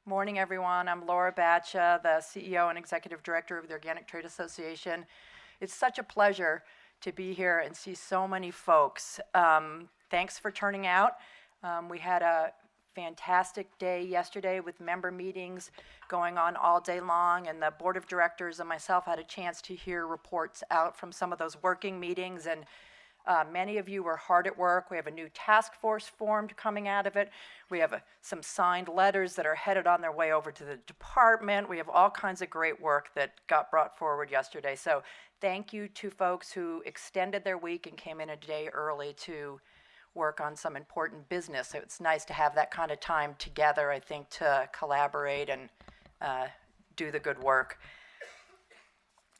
Morning, everyone. I'm Laura Batcha, the CEO and Executive Director of the Organic Trade Association. It's such a pleasure to be here and see so many folks. Thanks for turning out. We had a fantastic day yesterday with member meetings going on all day long, and the board of directors and myself had a chance to hear reports out from some of those working meetings, and many of you were hard at work. We have a new task force formed coming out of it. We have some signed letters that are headed on their way over to the department. We have all kinds of great work that got brought forward yesterday. So thank you to folks who extended their week and came in a day early to work on some important business. So it's nice to have that kind of time together, I think, to collaborate and do the good work.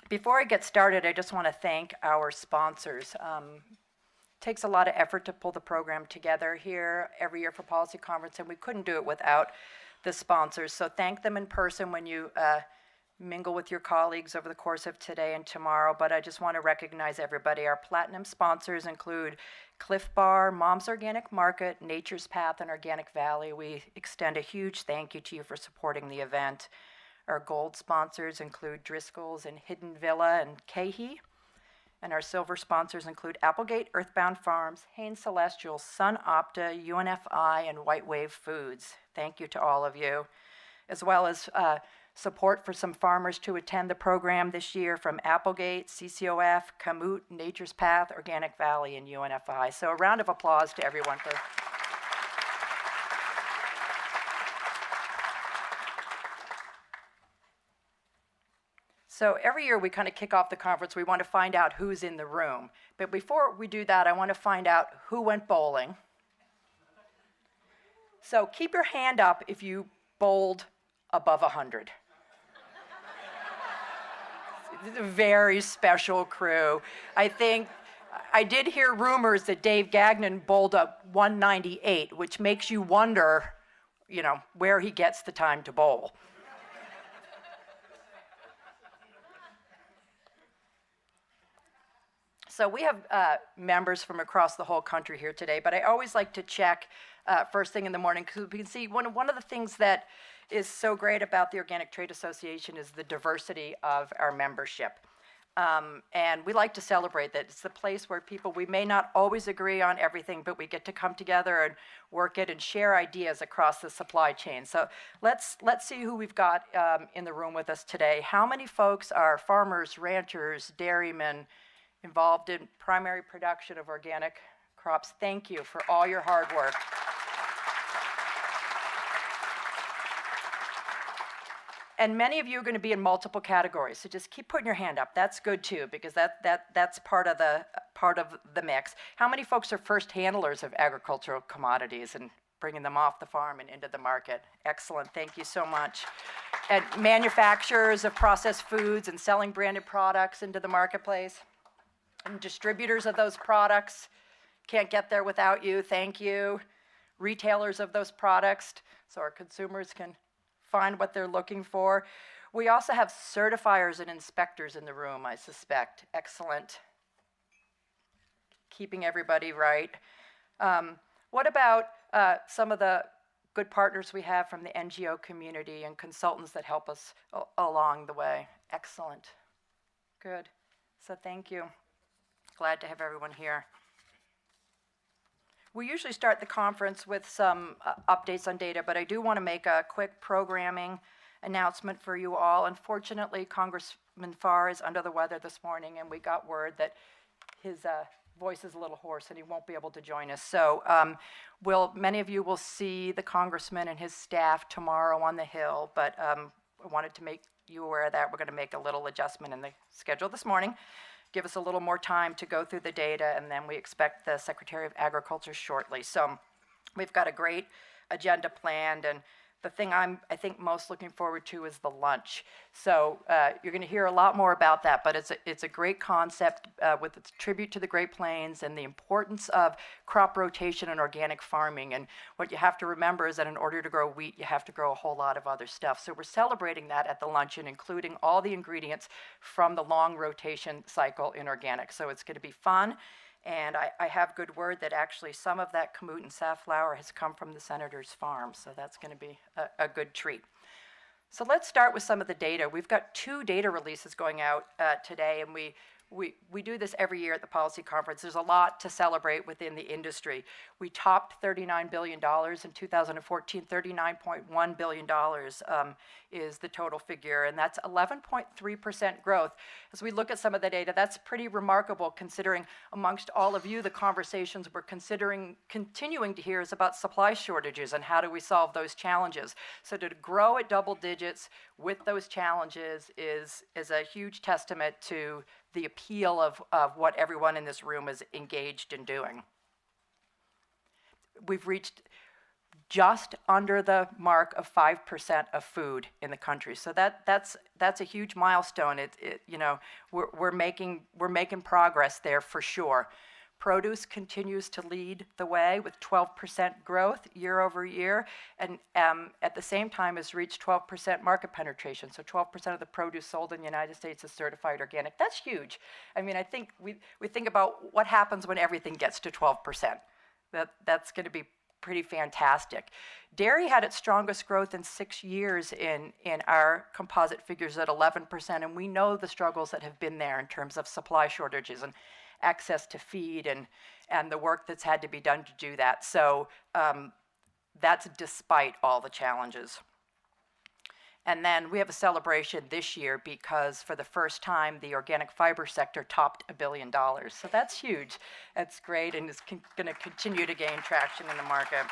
Before I get started, I just want to thank our sponsors. It takes a lot of effort to pull the program together here every year for Policy Conference, and we couldn't do it without the sponsors. So thank them in person when you mingle with your colleagues over the course of today and tomorrow. But I just want to recognize everybody. Our platinum sponsors include Cliff Bar, Mom's Organic Market, Nature's Path, and Organic Valley. We extend a huge thank you to you for supporting the event. Our gold sponsors include Driscoll's and Hidden Villa and Cahey. And our silver sponsors include Applegate, Earthbound Farms, Hain Celestial, Sun Opta, UNFI, and White Wave Foods. Thank you to all of you. As well as support for some farmers to attend the program this year from Applegate, CCOF, Kamut, Nature's Path, Organic Valley, and UNFI. So a round of applause to everyone for So every year we kind of kick off the conference, we want to find out who's in the room. But before we do that, I want to find out who went bowling. So keep your hand up if you bowled above 100. It's a very special crew. I did hear rumors that Dave Gagnon bowled a 198, which makes you wonder, where he gets the time to bowl. So we have members from across the whole country here today, but I always like to check first thing in the morning, because we can see one of the things that is so great about the Organic Trade Association is the diversity of our membership. And we like to celebrate that. It's the place where we may not always agree on everything, but we get to come together and work it and share ideas across the supply chain. So let's see who we've got in the room with us today. How many folks are farmers, ranchers, dairymen, involved in primary production of organic crops? Thank you for all your hard work. And many of you are going to be in multiple categories, so just keep putting your hand up. That's good too, because that's part of the mix. How many folks are first handlers of agricultural commodities and bringing them off the farm and into the market? Excellent, thank you so much. And manufacturers of processed foods and selling branded products into the marketplace. And distributors of those products, can't get there without you, thank you. Retailers of those products, so our consumers can find what they're looking for. We also have certifiers and inspectors in the room, I suspect. Excellent. Keeping everybody right. What about some of the good partners we have from the NGO community and consultants that help us along the way? Excellent. Good. So thank you. Glad to have everyone here. We usually start the conference with some updates on data, but I do want to make a quick programming announcement for you all. Unfortunately, Congressman Farr is under the weather this morning, and we got word that his voice is a little hoarse and he won't be able to join us. So many of you will see the congressman and his staff tomorrow on the Hill, but I wanted to make you aware of that. We're going to make a little adjustment in the schedule this morning. Give us a little more time to go through the data, and then we expect the Secretary of Agriculture shortly. So we've got a great agenda planned, and the thing I think most looking forward to is the lunch. So you're going to hear a lot more about that, but it's a great concept with its tribute to the Great Plains and the importance of crop rotation and organic farming. And what you have to remember is that in order to grow wheat, you have to grow a whole lot of other stuff. So we're celebrating that at the luncheon, including all the ingredients from the long rotation cycle in organic. So it's going to be fun. And I have good word that actually some of that kamut and safflower has come from the senator's farm, so that's going to be a good treat. So let's start with some of the data. We've got 2 data releases going out today, and we do this every year at the policy conference. There's a lot to celebrate within the industry. We topped $39 billion in 2014. $39.1 billion is the total figure, and that's 11.3% growth. As we look at some of the data, that's pretty remarkable considering amongst all of you, the conversations we're continuing to hear is about supply shortages and how do we solve those challenges. So to grow at double digits with those challenges is a huge testament to the appeal of what everyone in this room is engaged in doing. We've reached just under the mark of 5% of food in the country, so that's a huge milestone. You know, we're making progress there for sure. Produce continues to lead the way with 12% growth year over year, and at the same time has reached 12% market penetration. So 12% of the produce sold in the United States is certified organic. That's huge. I mean, I think we think about what happens when everything gets to 12%. That's going to be pretty fantastic. Dairy had its strongest growth in 6 years in our composite figures at 11%, and we know the struggles that have been there in terms of supply shortages and access to feed and the work that's had to be done to do that. So that's despite all the challenges. And then we have a celebration this year because for the first time, the organic fiber sector topped $1 billion. So that's huge. That's great, and it's going to continue to gain traction in the market.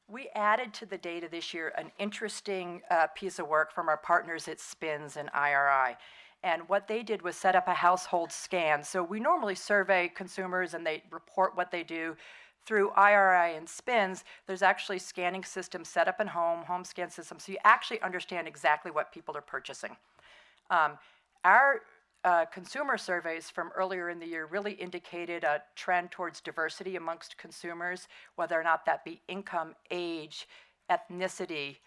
We added to the data this year an interesting piece of work from our partners at SPINS and IRI. And what they did was set up a household scan. So we normally survey consumers and they report what they do. Through IRI and SPINS, there's actually scanning systems set up in home scan systems, so you actually understand exactly what people are purchasing. Our consumer surveys from earlier in the year really indicated a trend towards diversity amongst consumers, whether or not that be income, age, ethnicity,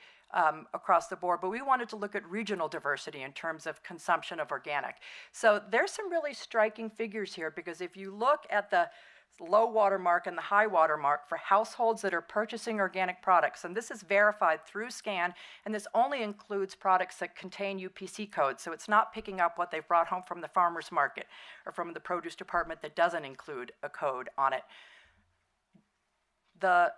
across the board, but we wanted to look at regional diversity in terms of consumption of organic. So there's some really striking figures here, because if you look at the low water mark and the high water mark for households that are purchasing organic products, and this is verified through SCAN, and this only includes products that contain UPC codes, so it's not picking up what they've brought home from the farmer's market or from the produce department that doesn't include a code on it. The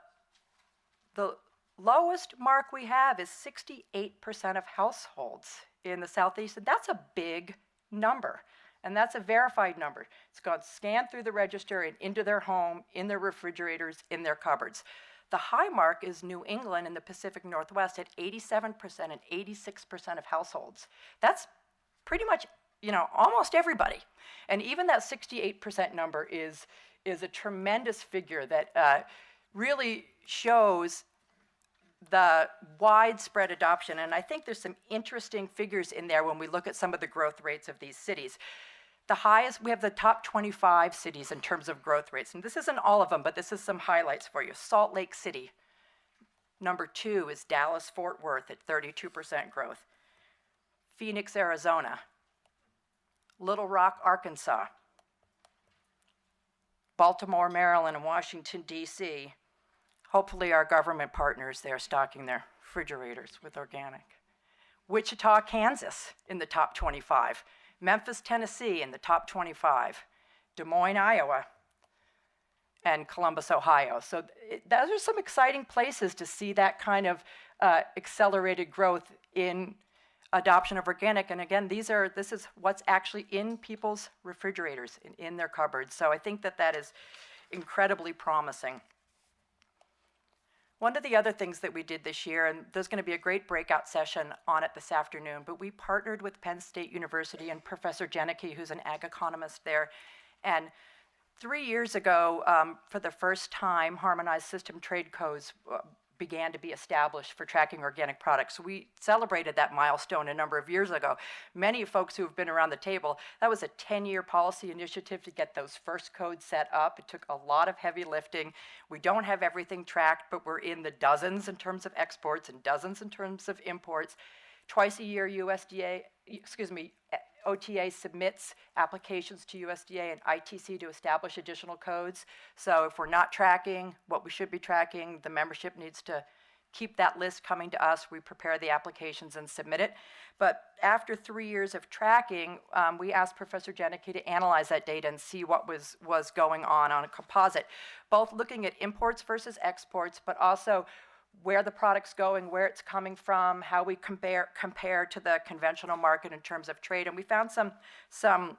lowest mark we have is 68% of households in the Southeast, and that's a big number. And that's a verified number. It's gone scanned through the register and into their home, in their refrigerators, in their cupboards. The high mark is New England and the Pacific Northwest at 87% and 86% of households. That's pretty much, you know, almost everybody. And even that 68% number is a tremendous figure that really shows the widespread adoption. And I think there's some interesting figures in there when we look at some of the growth rates of these cities. The highest, we have the top 25 cities in terms of growth rates. And this isn't all of them, but this is some highlights for you. Salt Lake City. Number 2 is Dallas-Fort Worth at 32% growth. Phoenix, Arizona. Little Rock, Arkansas. Baltimore, Maryland, and Washington, D.C. Hopefully our government partners there stocking their refrigerators with organic. Wichita, Kansas in the top 25. Memphis, Tennessee in the top 25. Des Moines, Iowa, and Columbus, Ohio. So those are some exciting places to see that kind of accelerated growth in adoption of organic. And again, this is what's actually in people's refrigerators, in their cupboards. So I think that is incredibly promising. One of the other things that we did this year, and there's going to be a great breakout session on it this afternoon, but we partnered with Penn State University and Professor Janicki, who's an ag economist there. And 3 years ago, for the first time, harmonized system trade codes began to be established for tracking organic products. We celebrated that milestone a number of years ago. Many folks who have been around the table, that was a 10-year policy initiative to get those first codes set up. It took a lot of heavy lifting. We don't have everything tracked, but we're in the dozens in terms of exports and dozens in terms of imports. Twice a year, OTA submits applications to USDA and ITC to establish additional codes. So if we're not tracking what we should be tracking, the membership needs to keep that list coming to us. We prepare the applications and submit it. But after 3 years of tracking, we asked Professor Janicki to analyze that data and see what was going on a composite, both looking at imports versus exports, but also where the product's going, where it's coming from, how we compare to the conventional market in terms of trade. And we found some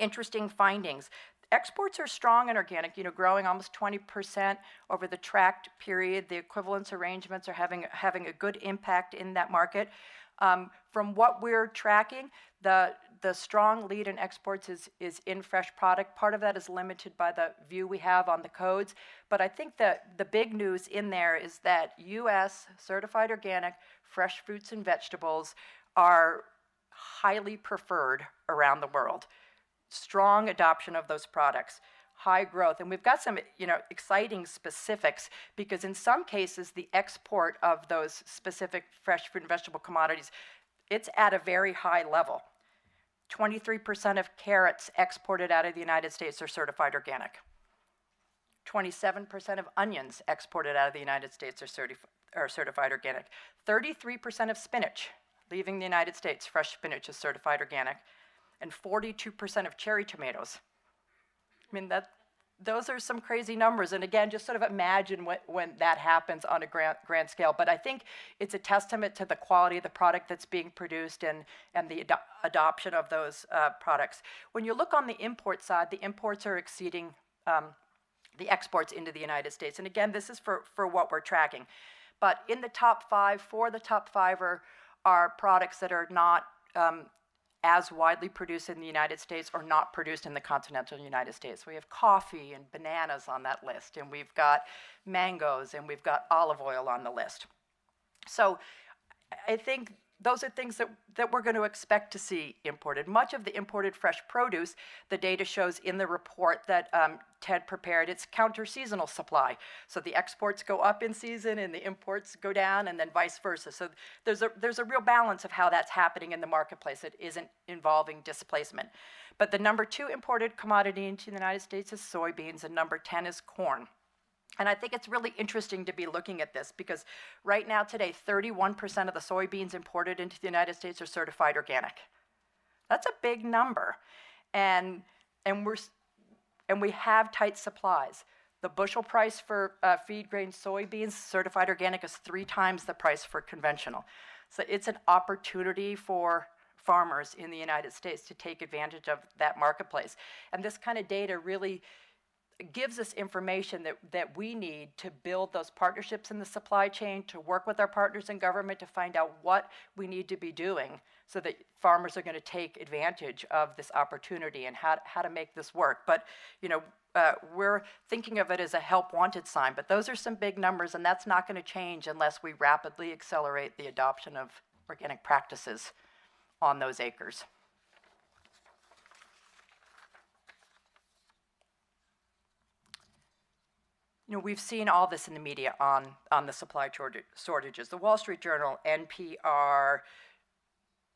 interesting findings. Exports are strong in organic, growing almost 20% over the tracked period. The equivalence arrangements are having a good impact in that market. From what we're tracking, the strong lead in exports is in fresh product. Part of that is limited by the view we have on the codes. But I think that the big news in there is that U.S. certified organic fresh fruits and vegetables are highly preferred around the world. Strong adoption of those products, high growth. And we've got some exciting specifics, because in some cases the export of those specific fresh fruit and vegetable commodities, it's at a very high level. 23% of carrots exported out of the United States are certified organic. 27% of onions exported out of the United States are certified organic. 33% of spinach leaving the United States, fresh spinach, is certified organic. And 42% of cherry tomatoes. I mean, those are some crazy numbers. And again, just sort of imagine when that happens on a grand scale. But I think it's a testament to the quality of the product that's being produced and the adoption of those products. When you look on the import side, the imports are exceeding the exports into the United States. And again, this is for what we're tracking. But in the top 5, 4 of the top 5 are products that are not as widely produced in the United States or not produced in the continental United States. We have coffee and bananas on that list, and we've got mangoes, and we've got olive oil on the list. So I think those are things that we're going to expect to see imported. Much of the imported fresh produce, the data shows in the report that Ted prepared, it's counter-seasonal supply. So the exports go up in season and the imports go down, and then vice versa. So there's a real balance of how that's happening in the marketplace. It isn't involving displacement. But the number 2 imported commodity into the United States is soybeans, and number 10 is corn. And I think it's really interesting to be looking at this, because right now today, 31% of the soybeans imported into the United States are certified organic. That's a big number. And we have tight supplies. The bushel price for feed grain soybeans, certified organic, is 3 times the price for conventional. So it's an opportunity for farmers in the United States to take advantage of that marketplace. And this kind of data really gives us information that we need to build those partnerships in the supply chain, to work with our partners in government to find out what we need to be doing so that farmers are going to take advantage of this opportunity and how to make this work. But we're thinking of it as a help wanted sign, but those are some big numbers, and that's not going to change unless we rapidly accelerate the adoption of organic practices on those acres. We've seen all this in the media on the supply shortages. The Wall Street Journal, NPR,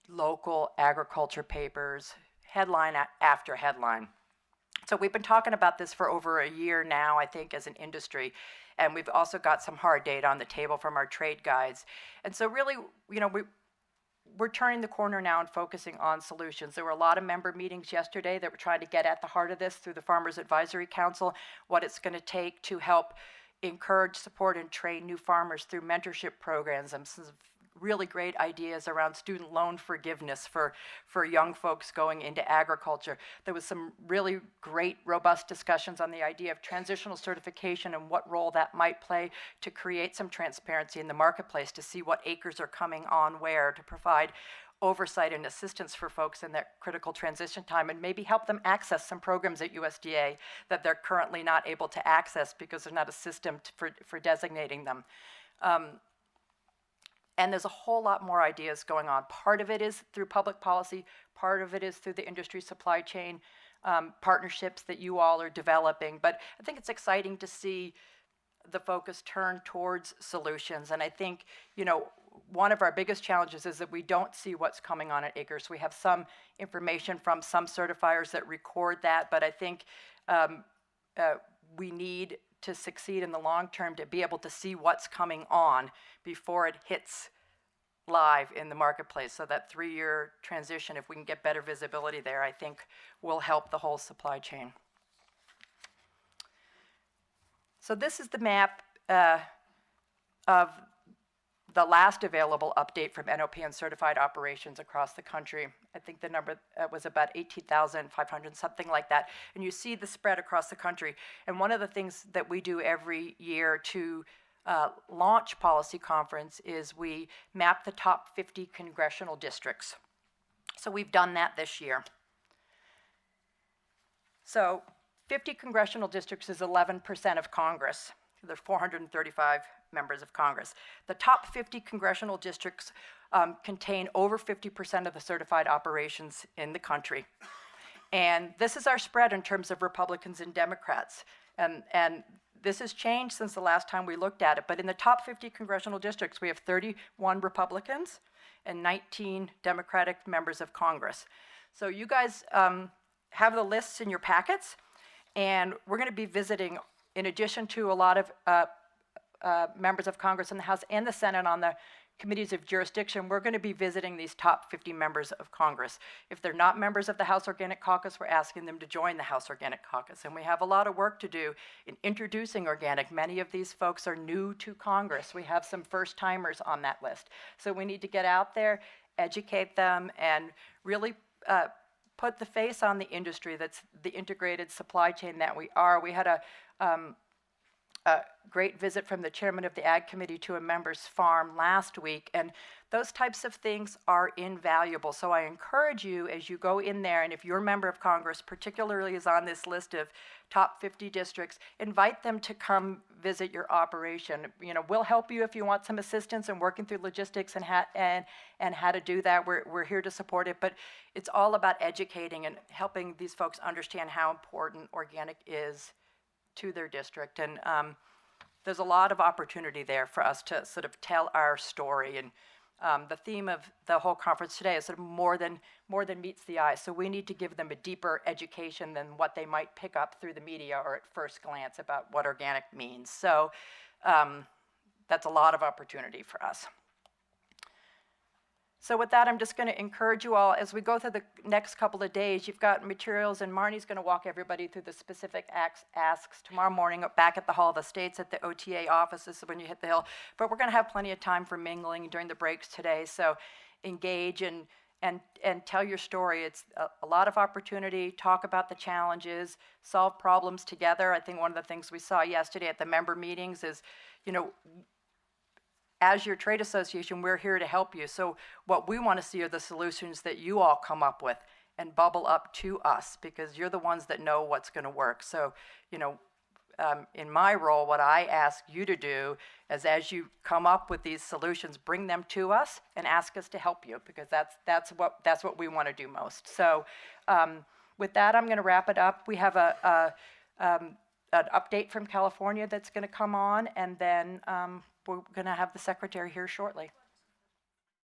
local agriculture papers, headline after headline. So we've been talking about this for over a year now, I think, as an industry. And we've also got some hard data on the table from our trade guides. And so really, we're turning the corner now and focusing on solutions. There were a lot of member meetings yesterday that were trying to get at the heart of this through the Farmers Advisory Council, what it's going to take to help encourage, support, and train new farmers through mentorship programs, and some really great ideas around student loan forgiveness for young folks going into agriculture. There was some really great, robust discussions on the idea of transitional certification and what role that might play to create some transparency in the marketplace, to see what acres are coming on where, to provide oversight and assistance for folks in that critical transition time, and maybe help them access some programs at USDA that they're currently not able to access because there's not a system for designating them. And there's a whole lot more ideas going on. Part of it is through public policy. Part of it is through the industry supply chain partnerships that you all are developing. But I think it's exciting to see the focus turn towards solutions. And I think, one of our biggest challenges is that we don't see what's coming on at acres. We have some information from some certifiers that record that, but I think we need to succeed in the long term to be able to see what's coming on before it hits live in the marketplace. So that 3-year transition, if we can get better visibility there, I think will help the whole supply chain. So this is the map of the last available update from NOP and certified operations across the country. I think the number was about 18,500, something like that. And you see the spread across the country. And one of the things that we do every year to launch Policy Conference is we map the top 50 congressional districts. So we've done that this year. So 50 congressional districts is 11% of Congress. There's 435 members of Congress. The top 50 congressional districts contain over 50% of the certified operations in the country. And this is our spread in terms of Republicans and Democrats. And this has changed since the last time we looked at it. But in the top 50 congressional districts, we have 31 Republicans and 19 Democratic members of Congress. So you guys have the lists in your packets. And we're going to be visiting, in addition to a lot of members of Congress in the House and the Senate on the committees of jurisdiction, we're going to be visiting these top 50 members of Congress. If they're not members of the House Organic Caucus, we're asking them to join the House Organic Caucus. And we have a lot of work to do in introducing organic. Many of these folks are new to Congress. We have some first-timers on that list. So we need to get out there, educate them, and really put the face on the industry that's the integrated supply chain that we are. We had a great visit from the chairman of the Ag Committee to a member's farm last week, and those types of things are invaluable. So I encourage you, as you go in there, and if your member of Congress particularly is on this list of top 50 districts, invite them to come visit your operation. We'll help you if you want some assistance in working through logistics and how to do that. We're here to support it, but it's all about educating and helping these folks understand how important organic is to their district. And there's a lot of opportunity there for us to sort of tell our story. And the theme of the whole conference today is sort of more than meets the eye. So we need to give them a deeper education than what they might pick up through the media or at first glance about what organic means. So that's a lot of opportunity for us. So with that, I'm just going to encourage you all, as we go through the next couple of days, you've got materials, and Marnie's going to walk everybody through the specific asks tomorrow morning back at the Hall of the States at the OTA offices when you hit the Hill. But we're going to have plenty of time for mingling during the breaks today, so engage and tell your story. It's a lot of opportunity. Talk about the challenges, solve problems together. I think one of the things we saw yesterday at the member meetings is, as your trade association, we're here to help you. So what we want to see are the solutions that you all come up with and bubble up to us, because you're the ones that know what's going to work. So, in my role, what I ask you to do is, as you come up with these solutions, bring them to us and ask us to help you, because that's what we want to do most. So with that, I'm going to wrap it up. We have an update from California that's going to come on, and then we're going to have the secretary here shortly.